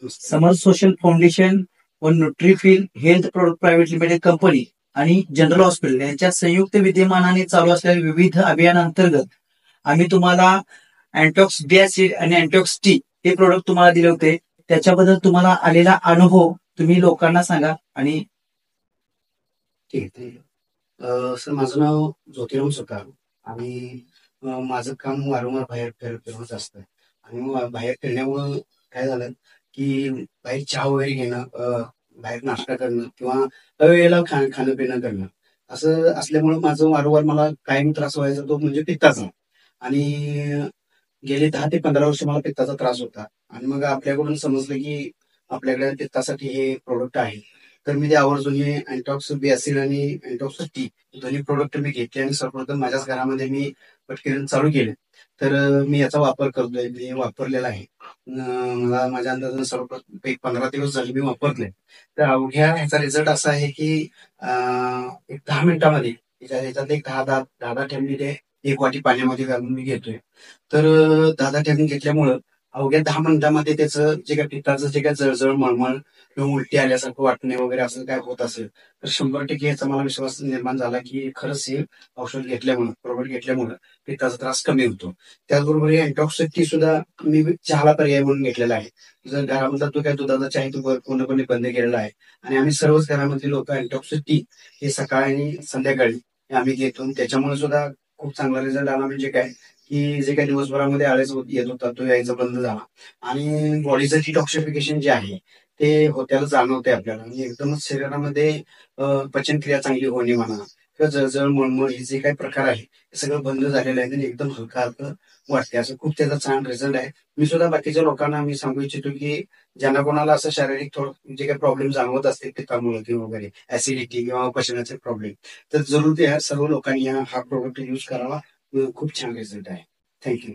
समर social foundation व Nutrifil health product private limited company आणि general hospital यांच्या संयुक्त विद्यमानाने चालू असलेल्या विविध अभियानांतर्गत आम्ही तुम्हाला अँटॉक्स बी ऍसिड आणि अँटॉक्स टी हे प्रोडक्ट तुम्हाला दिले होते. त्याच्याबद्दल तुम्हाला आलेला अनुभव तुम्ही लोकांना सांगा. आणि ठीक आहे. सर, माझं नाव ज्योतिराम सुतार आणि माझं काम वारंवार बाहेर फिरणंच असतं. आणि मग बाहेर फिरण्यामुळं काय झालं की बाहेर चहा वगैरे घेणं, बाहेर नाश्ता करणं किंवा अवेळेला खाणं पिणं करणं असं असल्यामुळं माझं वारंवार मला कायम त्रास व्हायचा, तो म्हणजे पित्ताचा. आणि गेले 10 ते 15 वर्ष मला पित्ताचा त्रास होता. आणि मग आपल्याकडून समजलं की आपल्याकडे पित्तासाठी हे प्रोडक्ट आहे. तर मी ते आवर्जून हे अँटॉक्स बी ऍसिड आणि अँटॉक्स टी दोन्ही प्रोडक्ट मी घेतले आणि सर्वप्रथम माझ्याच घरामध्ये मी पटकन चालू केले. तर मी याचा वापर करतोय, मी वापरलेला आहे. मला माझ्या अंदाजानं सर्वप्रथम एक 15 दिवस झाले मी वापरले. तर अवघ्या ह्याचा रिझल्ट असा आहे की एक 10 मिनिटामध्ये ह्याच्यात एक 10 ठेवून ते 1 वाटी पाण्यामध्ये घालून मी घेतोय. तर 10 ठेवून घेतल्यामुळं अवघ्या 10 मिनिटामध्ये त्याचं जे काय पित्ताचं जे काय जळजळ, मळमळ किंवा उलटी आल्यासारखं वाटणे वगैरे असं काय होत असेल तर 100% याचा मला विश्वास निर्माण झाला की खरंच हे औषध घेतल्यामुळं, प्रोडक्ट घेतल्यामुळं पित्ताचा त्रास कमी होतो. त्याचबरोबर हे अँटॉक्स टी सुद्धा मी चहाला पर्याय म्हणून घेतलेला आहे. जर घरामधला तो काय दुधाचा चहा आहे तो पूर्णपणे बंद केलेला आहे. आणि आम्ही सर्वच घरामधली लोक अँटॉक्स टी हे सकाळी आणि संध्याकाळी हे आम्ही घेतो. त्याच्यामुळे सुद्धा खूप चांगला रिझल्ट आला. म्हणजे काय की जे काही दिवसभरामध्ये आळस येत होता तो यायचा बंद झाला. आणि बॉडीचं डिटॉक्सिफिकेशन जे आहे ते होत्याला जाणवते आपल्याला. आणि एकदमच शरीरामध्ये पचनक्रिया चांगली होणे म्हणा किंवा जळजळ, मळमळ हे जे काही प्रकार आहे हे सगळं बंद झालेलं आहे आणि एकदम हलकं हलकं वाटते. असं खूप त्याचा छान रिझल्ट आहे. मी सुद्धा बाकीच्या लोकांना मी सांगू इच्छितो की ज्यांना कोणाला असं शारीरिक थोडं जे काही प्रॉब्लेम जाणवत असते पित्तामुळे किंवा वगैरे ऍसिडिटी किंवा पचनाचे प्रॉब्लेम, तर जरूर त्या सर्व लोकांनी हा प्रोडक्ट यूज करावा. खूप छान रिझल्ट आहे. थँक्यू.